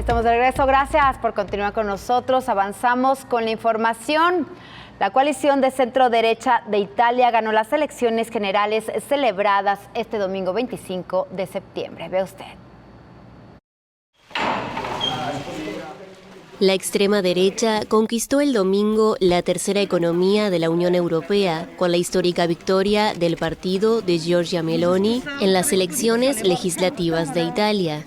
Estamos de regreso. Gracias por continuar con nosotros. Avanzamos con la información. La coalición de centro-derecha de Italia ganó las elecciones generales celebradas este domingo 25 de septiembre. Ve usted. La extrema derecha conquistó el domingo la tercera economía de la Unión Europea con la histórica victoria del partido de Giorgia Meloni en las elecciones legislativas de Italia.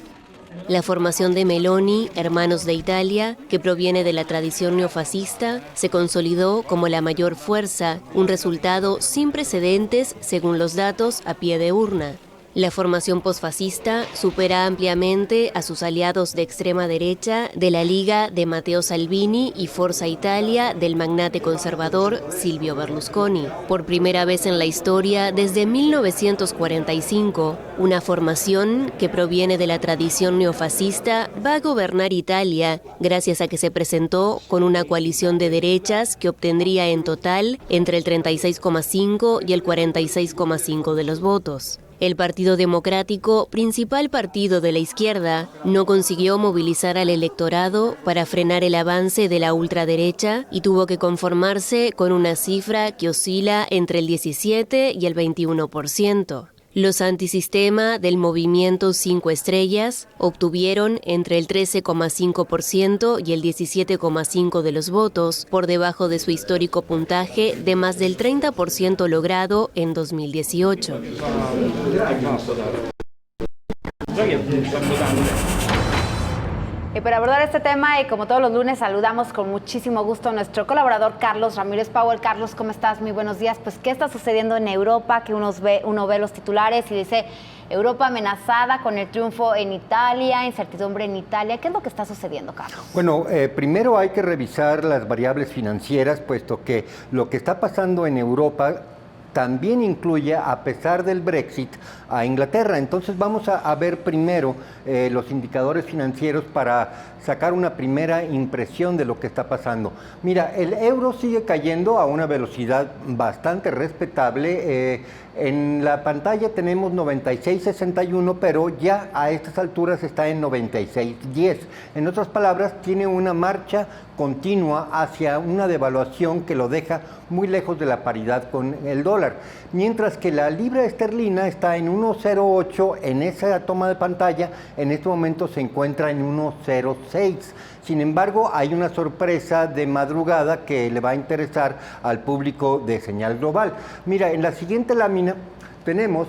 La formación de Meloni, Hermanos de Italia, que proviene de la tradición neofascista, se consolidó como la mayor fuerza, un resultado sin precedentes según los datos a pie de urna. La formación posfascista supera ampliamente a sus aliados de extrema derecha de la Liga de Matteo Salvini y Forza Italia del magnate conservador Silvio Berlusconi. Por primera vez en la historia, desde 1945, una formación que proviene de la tradición neofascista va a gobernar Italia, gracias a que se presentó con una coalición de derechas que obtendría en total entre el 36,5 y el 46,5 de los votos. El Partido Democrático, principal partido de la izquierda, no consiguió movilizar al electorado para frenar el avance de la ultraderecha y tuvo que conformarse con una cifra que oscila entre el 17 y el 21%. Los antisistema del movimiento 5 estrellas obtuvieron entre el 13,5% y el 17,5% de los votos, por debajo de su histórico puntaje de más del 30% logrado en 2018. Y para abordar este tema, y como todos los lunes, saludamos con muchísimo gusto a nuestro colaborador Carlos Ramírez Powell. Carlos, ¿cómo estás? Muy buenos días. Pues, ¿qué está sucediendo en Europa? Que uno ve los titulares y dice, Europa amenazada con el triunfo en Italia, incertidumbre en Italia. ¿Qué es lo que está sucediendo, Carlos? Bueno, primero hay que revisar las variables financieras, puesto que lo que está pasando en Europa también incluye, a pesar del Brexit, a Inglaterra. Entonces vamos a ver primero los indicadores financieros para sacar una primera impresión de lo que está pasando. Mira, el euro sigue cayendo a una velocidad bastante respetable. En la pantalla tenemos 96.61, pero ya a estas alturas está en 96.10. En otras palabras, tiene una marcha continua hacia una devaluación que lo deja muy lejos de la paridad con el dólar. Mientras que la libra esterlina está en 1.08 en esa toma de pantalla, en este momento se encuentra en 1.06. Sin embargo, hay una sorpresa de madrugada que le va a interesar al público de Señal Global. Mira, en la siguiente lámina tenemos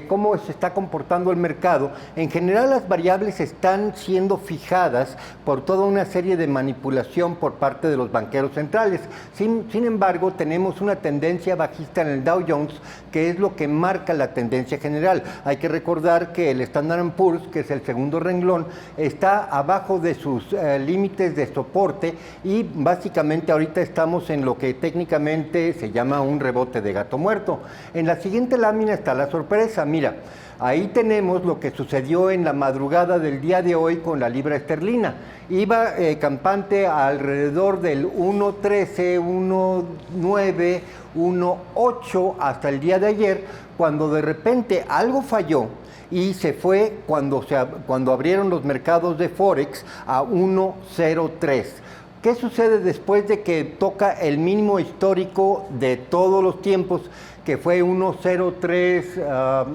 cómo se está comportando el mercado. En general, las variables están siendo fijadas por toda una serie de manipulación por parte de los banqueros centrales. Sin embargo, tenemos una tendencia bajista en el Dow Jones, que es lo que marca la tendencia general. Hay que recordar que el Standard & Poor's, que es el segundo renglón, está abajo de sus límites de soporte y básicamente ahorita estamos en lo que técnicamente se llama un rebote de gato muerto. En la siguiente lámina está la sorpresa. Mira, ahí tenemos lo que sucedió en la madrugada del día de hoy con la libra esterlina. Iba campante alrededor del 1.13, 1.9, 1.8 hasta el día de ayer, cuando de repente algo falló y se fue cuando abrieron los mercados de Forex a 1.03. ¿Qué sucede después de que toca el mínimo histórico de todos los tiempos, que fue 1.03,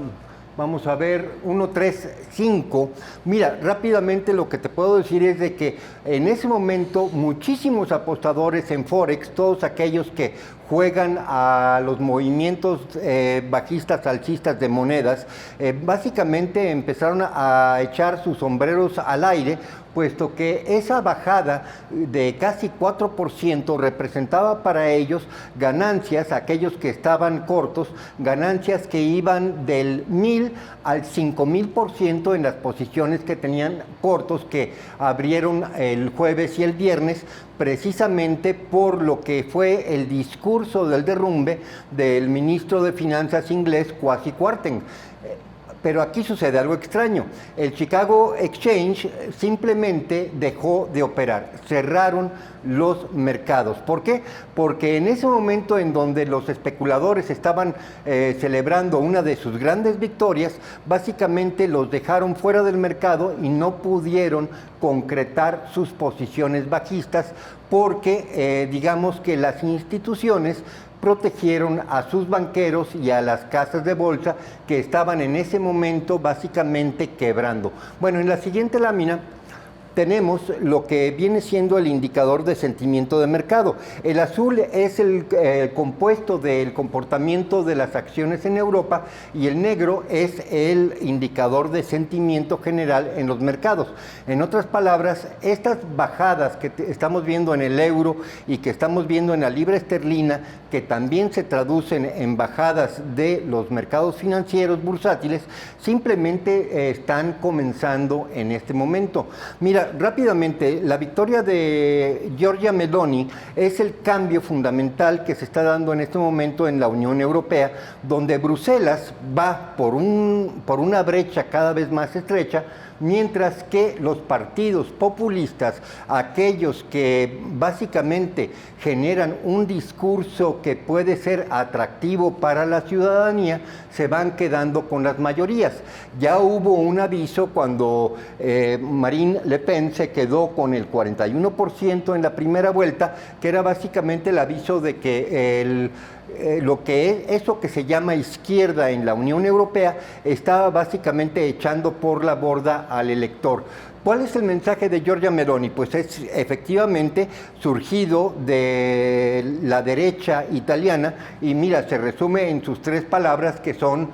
vamos a ver, 1.35? Mira, rápidamente lo que te puedo decir es de que en ese momento muchísimos apostadores en Forex, todos aquellos que juegan a los movimientos bajistas, alcistas de monedas, básicamente empezaron a echar sus sombreros al aire, puesto que esa bajada de casi 4% representaba para ellos ganancias, aquellos que estaban cortos, ganancias que iban del 1,000 al 5,000% en las posiciones que tenían cortos, que abrieron el jueves y el viernes, precisamente por lo que fue el discurso del derrumbe del ministro de Finanzas inglés, Kwasi Kwarteng. Pero aquí sucede algo extraño. El Chicago Exchange simplemente dejó de operar, cerraron los mercados. ¿Por qué? Porque en ese momento en donde los especuladores estaban celebrando una de sus grandes victorias, básicamente los dejaron fuera del mercado y no pudieron concretar sus posiciones bajistas porque digamos que las instituciones protegieron a sus banqueros y a las casas de bolsa que estaban en ese momento básicamente quebrando. Bueno, en la siguiente lámina tenemos lo que viene siendo el indicador de sentimiento de mercado. El azul es el compuesto del comportamiento de las acciones en Europa y el negro es el indicador de sentimiento general en los mercados. En otras palabras, estas bajadas que estamos viendo en el euro y que estamos viendo en la libra esterlina, que también se traducen en bajadas de los mercados financieros bursátiles, simplemente están comenzando en este momento. Mira, rápidamente, la victoria de Giorgia Meloni es el cambio fundamental que se está dando en este momento en la Unión Europea, donde Bruselas va por una brecha cada vez más estrecha, mientras que los partidos populistas, aquellos que básicamente generan un discurso que puede ser atractivo para la ciudadanía, se van quedando con las mayorías. Ya hubo un aviso cuando Marine Le Pen se quedó con el 41% en la primera vuelta, que era básicamente el aviso de que eso que se llama izquierda en la Unión Europea estaba básicamente echando por la borda al elector. ¿Cuál es el mensaje de Giorgia Meloni? Pues es efectivamente surgido de la derecha italiana y mira, se resume en sus 3 palabras que son,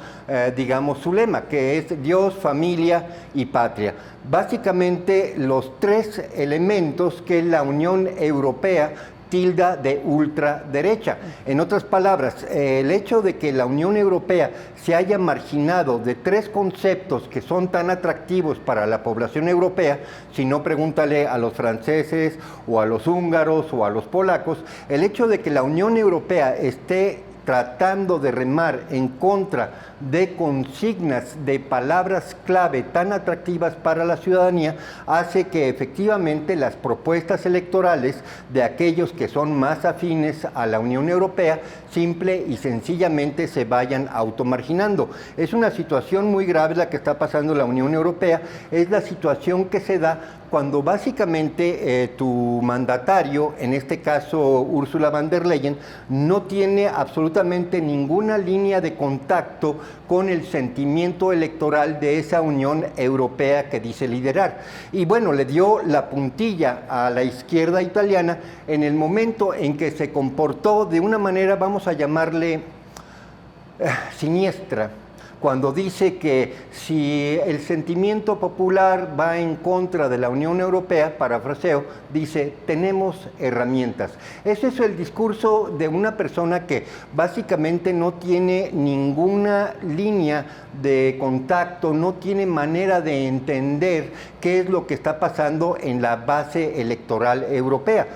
digamos, su lema, que es Dios, familia y patria. Básicamente los 3 elementos que la Unión Europea tilda de ultraderecha. En otras palabras, el hecho de que la Unión Europea se haya marginado de 3 conceptos que son tan atractivos para la población europea, si no pregúntale a los franceses o a los húngaros o a los polacos, el hecho de que la Unión Europea esté tratando de remar en contra de consignas, de palabras clave tan atractivas para la ciudadanía, hace que efectivamente las propuestas electorales de aquellos que son más afines a la Unión Europea simple y sencillamente se vayan automarginando. Es una situación muy grave la que está pasando en la Unión Europea, es la situación que se da cuando básicamente tu mandatario, en este caso Ursula von der Leyen, no tiene absolutamente ninguna línea de contacto con el sentimiento electoral de esa Unión Europea que dice liderar. Y bueno, le dio la puntilla a la izquierda italiana en el momento en que se comportó de una manera, vamos a llamarle, siniestra, cuando dice que si el sentimiento popular va en contra de la Unión Europea, parafraseo, dice, tenemos herramientas. Ese es el discurso de una persona que básicamente no tiene ninguna línea de contacto, no tiene manera de entender qué es lo que está pasando en la base electoral europea.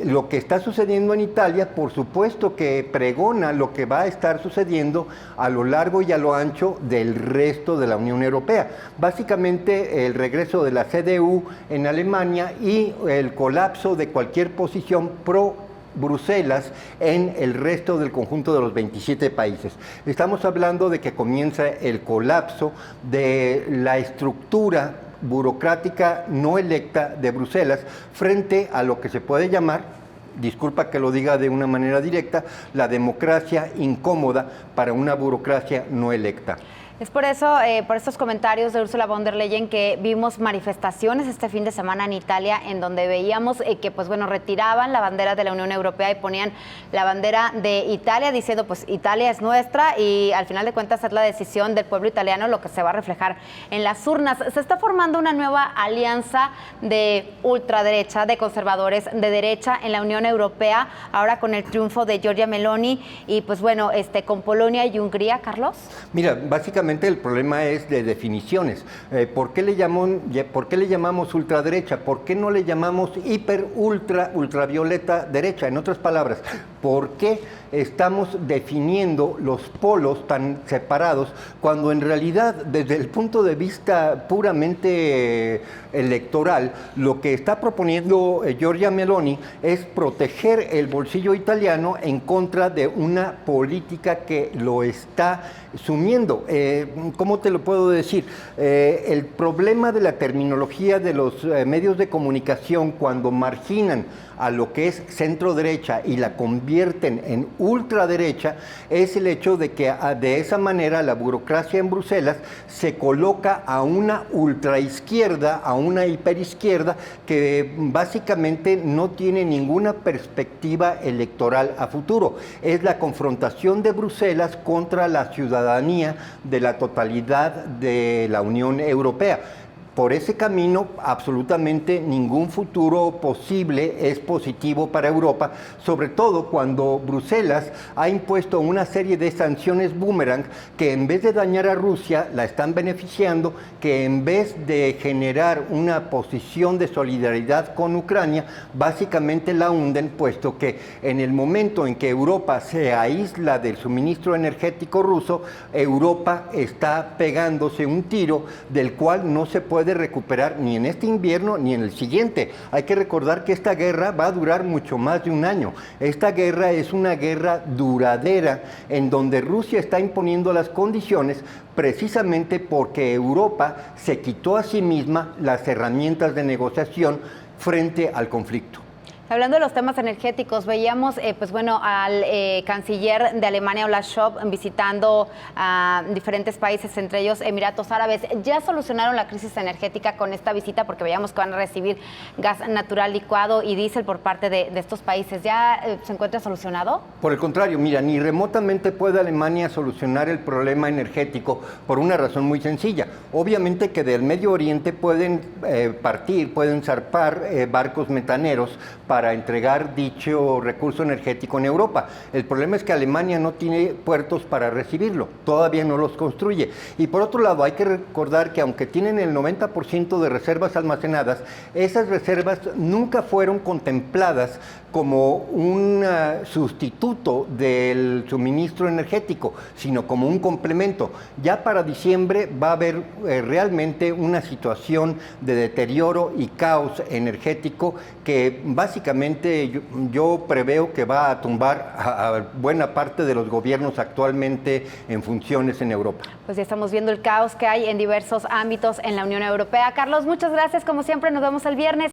Lo que está sucediendo en Italia, por supuesto que pregona lo que va a estar sucediendo a lo largo y a lo ancho del resto de la Unión Europea. Básicamente el regreso de la CDU en Alemania y el colapso de cualquier posición pro Bruselas en el resto del conjunto de los 27 países. Estamos hablando de que comienza el colapso de la estructura burocrática no electa de Bruselas frente a lo que se puede llamar, disculpa que lo diga de una manera directa, la democracia incómoda para una burocracia no electa. Es por eso, por estos comentarios de Ursula von der Leyen, que vimos manifestaciones este fin de semana en Italia, en donde veíamos que, pues bueno, retiraban la bandera de la Unión Europea y ponían la bandera de Italia, diciendo, pues Italia es nuestra, y al final de cuentas es la decisión del pueblo italiano lo que se va a reflejar en las urnas. Se está formando una nueva alianza de ultraderecha, de conservadores de derecha en la Unión Europea, ahora con el triunfo de Giorgia Meloni y, pues bueno, con Polonia y Hungría, Carlos. Mira, básicamente el problema es de definiciones. ¿Por qué le llamamos ultraderecha? ¿Por qué no le llamamos ultravioleta derecha? En otras palabras, ¿Por qué estamos definiendo los polos tan separados cuando en realidad desde el punto de vista puramente electoral lo que está proponiendo Giorgia Meloni es proteger el bolsillo italiano en contra de una política que lo está sumiendo? ¿Cómo te lo puedo decir? El problema de la terminología de los medios de comunicación cuando marginan a lo que es centro derecha y la convierten en ultraderecha es el hecho de que de esa manera la burocracia en Bruselas se coloca a una ultraizquierda, a una hiperizquierda que básicamente no tiene ninguna perspectiva electoral a futuro. Es la confrontación de Bruselas contra la ciudadanía de la totalidad de la Unión Europea. Por ese camino, absolutamente ningún futuro posible es positivo para Europa, sobre todo cuando Bruselas ha impuesto una serie de sanciones boomerang que en vez de dañar a Rusia, la están beneficiando, que en vez de generar una posición de solidaridad con Ucrania, básicamente la hunden, puesto que en el momento en que Europa se aísla del suministro energético ruso, Europa está pegándose un tiro del cual no se puede recuperar ni en este invierno ni en el siguiente. Hay que recordar que esta guerra va a durar mucho más de un año. Esta guerra es una guerra duradera en donde Rusia está imponiendo las condiciones precisamente porque Europa se quitó a sí misma las herramientas de negociación frente al conflicto. Hablando de los temas energéticos, veíamos pues bueno, al canciller de Alemania, Olaf Scholz, visitando a diferentes países, entre ellos Emiratos Árabes. ¿Ya solucionaron la crisis energética con esta visita? Porque veíamos que van a recibir gas natural licuado y diésel por parte de estos países. ¿Ya se encuentra solucionado? Por el contrario, mira, ni remotamente puede Alemania solucionar el problema energético por una razón muy sencilla. Obviamente que del Medio Oriente pueden pueden zarpar barcos metaneros para entregar dicho recurso energético en Europa. El problema es que Alemania no tiene puertos para recibirlo, todavía no los construye. Y por otro lado, hay que recordar que aunque tienen el 90% de reservas almacenadas, esas reservas nunca fueron contempladas como un sustituto del suministro energético, sino como un complemento. Ya para diciembre va a haber realmente una situación de deterioro y caos energético que básicamente yo preveo que va a tumbar a buena parte de los gobiernos actualmente en funciones en Europa. Pues ya estamos viendo el caos que hay en diversos ámbitos en la Unión Europea. Carlos, muchas gracias. Como siempre, nos vemos el viernes.